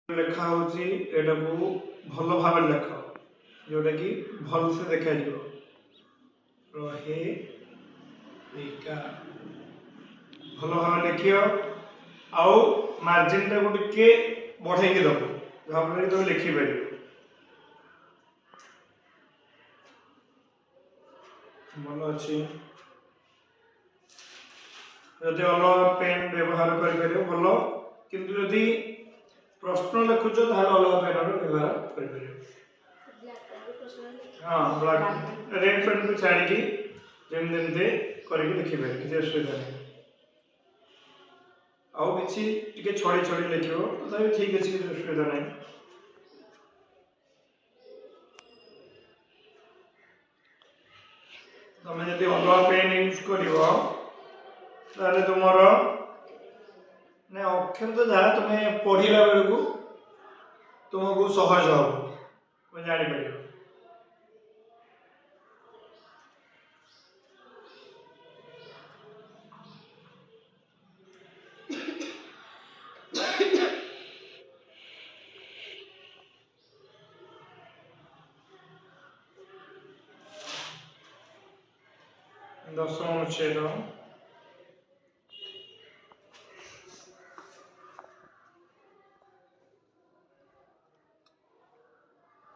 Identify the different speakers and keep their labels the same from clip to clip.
Speaker 1: ଲେଖା ହେଉଛି ଏଟାକୁ ଭଲ ଭାବରେ ଲେଖ, ଯୋଉଟାକି ଭଲସେ ଦେଖାଯିବ। ରହେ ଏକା ଭଲ ଭାବରେ ଲେଖିବ, ଆଉ ମାର୍ଜିନଟାକୁ ଟିକେ ବଢ଼େଇକି ଦେବ ଯାହାଫଳରେ ତୁମେ ଲେଖିପାରିବ। ଭଲ ଅଛି। ଯଦି ଅଲଗା ପେନ୍ ବ୍ୟବହାର କରିପାରିବ ଭଲ, କିନ୍ତୁ ଯଦି ପ୍ରଶ୍ନ ଲେଖୁଛ ତାହେଲେ ଅଲଗା ପେନ୍ର ବ୍ୟବହାର କରିପାରିବ। ହଁ, ବ୍ଲାକ୍ ରେଡ୍ ପେନ୍କୁ ଛାଡ଼ିକି ଯେମିତି ଏମିତି କରିକି ଲେଖିପାରିବ, କିଛି ଅସୁବିଧା ନାହିଁ। ଆଉ କିଛି ଟିକେ ଛଡ଼ି ଛଡ଼ି ଲେଖିବ, ତଥାପି ଠିକ୍ ଅଛି, କିଛି ଅସୁବିଧା ନାହିଁ। ତମେ ଯଦି ଅଲଗା ପେନ୍ ୟୁଜ୍ କରିବ ତାହେଲେ ତୁମର ଅକ୍ଷର ତ ଯାହା ତୁମେ ପଢ଼ିଲା ବେଳକୁ ତୁମକୁ ସହଜ ହେବ, ତୁମେ ଜାଣିପାରିବ। ଦଶମ ଅନୁଚ୍ଛେଦ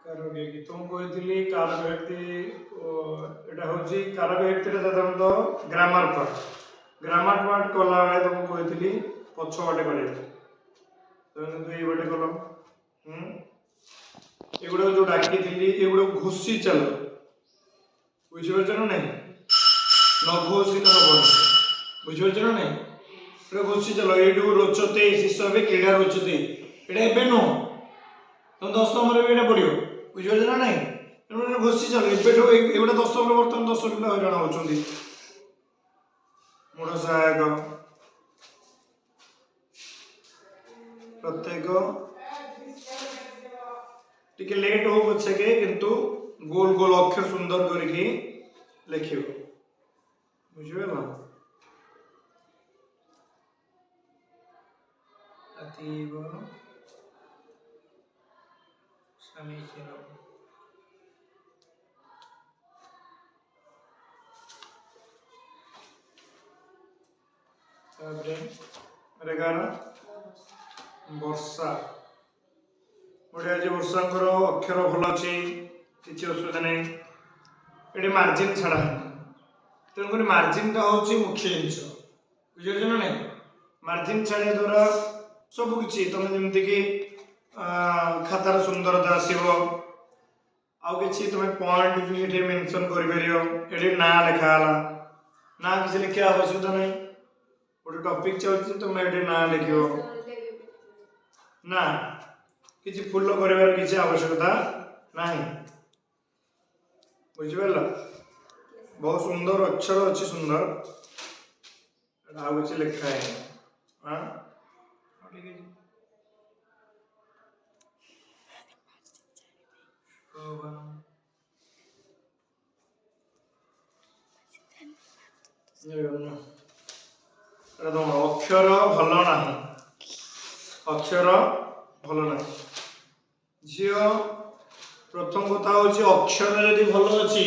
Speaker 1: କାରକ ବ୍ୟକ୍ତି ତୁମକୁ କହିଥିଲି କାରକ ବ୍ୟକ୍ତି ଏଟା ହେଉଛି କାରକ ବ୍ୟକ୍ତିରେ ସାଧାରଣତଃ ଗ୍ରାମାର ପାର୍ଟ କଲାବେଳେ ତୁମକୁ କହିଥିଲି ପଛ ବାଟେ କରିବାକୁ, ତମେ କିନ୍ତୁ ଏଇ ବାଟେ କଲ। ଏଗୁଡ଼ାକ ଯୋଉ ଡାକିଥିଲି ଏଗୁଡ଼ାକୁ ଘୋଷି ଚାଲ, ବୁଝିପାରୁଛ ନା ନାହିଁ? ନ ଘୋଷିଲେ ହବନି, ବୁଝିପାରୁଛ ନା ନାହିଁ? ଏଇଟା ଘୋଷି ଚାଲ। ଏଇଠୁ ରୋଚତେ ଶିଶୁ ଏବେ କ୍ରୀଡ଼ା ରୋଚତେ, ଏଇଟା ଏବେ ନୁହଁ, ତମେ ଦଶମରେ ବି ଏଇଟା ପଡ଼ିବ, ବୁଝିପାରୁଛ ନା ନାହିଁ? ତେଣୁ ଘୋଷି ଚାଲ ଏବେଠୁ। ଏଗୁଡ଼ା ଦଶମରେ ବର୍ତ୍ତମାନ 10 ପିଲା ହଇରାଣ ହେଉଛନ୍ତି। ମୂଳ ସହାୟକ ପ୍ରତ୍ୟେକ ଟିକେ ଲେଟ୍ ହଉ ପଛକେ, କିନ୍ତୁ ଗୋଲ ଗୋଲ ଅକ୍ଷର ସୁନ୍ଦର କରିକି ଲେଖିବ, ବୁଝିପାରିଲ? ଅତୀବ ସମୀଚୀନ। ତାପରେ ରେଗାର ବର୍ଷା। ବଢ଼ିଆ ଅଛି, ବର୍ଷାଙ୍କର ଅକ୍ଷର ଭଲ ଅଛି, କିଛି ଅସୁବିଧା ନାହିଁ। ଏଠି ମାର୍ଜିନ୍ ଛାଡ଼ା ହେଇନି, ତେଣୁକରି ମାର୍ଜିନ୍ଟା ହେଉଛି ମୁଖ୍ୟ ଜିନିଷ, ବୁଝିପାରୁଛ ନା ନାହିଁ? ମାର୍ଜିନ୍ ଛାଡ଼ିବା ଦ୍ୱାରା ସବୁକିଛି ତୁମେ ଯେମିତିକି ଖାତାର ସୁନ୍ଦରତା ଆସିବ। ଆଉ କିଛି ତୁମେ ପଏଣ୍ଟ ବି ଏଠି ମେନସନ୍ କରିପାରିବ। ଏଠି ନାଁ ଲେଖା ହେଲା, ନାଁ କିଛି ଲେଖିବା ଆବଶ୍ୟକତା ନାହିଁ। ଗୋଟେ ଟପିକ୍ ଚାଲୁଛି, ତୁମେ ଏଠି ନାଁ ଲେଖିବ। ନା କିଛି ଫୁଲ କରିବାର କିଛି ଆବଶ୍ୟକତା ନାହିଁ, ବୁଝିପାରିଲ? ବହୁତ ସୁନ୍ଦର ଅକ୍ଷର ଅଛି, ସୁନ୍ଦର। ଆଉ କିଛି ଲେଖା ହେଇନି। ଅକ୍ଷର ଭଲ ନାହିଁ, ଅକ୍ଷର ଭଲ ନାହିଁ। ଝିଅ, ପ୍ରଥମ କଥା ହେଉଛି ଅକ୍ଷର ଯଦି ଭଲ ଅଛି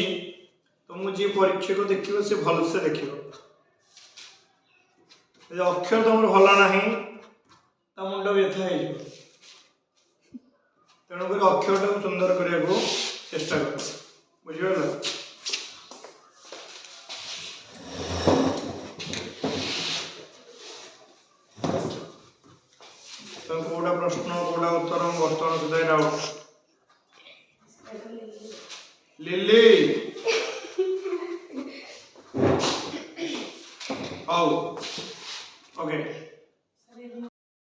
Speaker 1: ତୁମକୁ ଯିଏ ପରୀକ୍ଷକ ଦେଖିବ ସେ ଭଲସେ ଦେଖିବ। ଯଦି ଅକ୍ଷର ତମର ଭଲ ନାହିଁ ତା ମୁଣ୍ଡ ବ୍ୟଥା ହେଇଯିବ। ତେଣୁକରି ଅକ୍ଷରଟାକୁ ସୁନ୍ଦର କରିବାକୁ ଚେଷ୍ଟା କର, ବୁଝିପାରିଲ? ତମେ କୋଉଟା ପ୍ରଶ୍ନ କୋଉଟା ଉତ୍ତର ବର୍ତ୍ତମାନ ସୁଦ୍ଧା ଏଇଟା ଲିଲି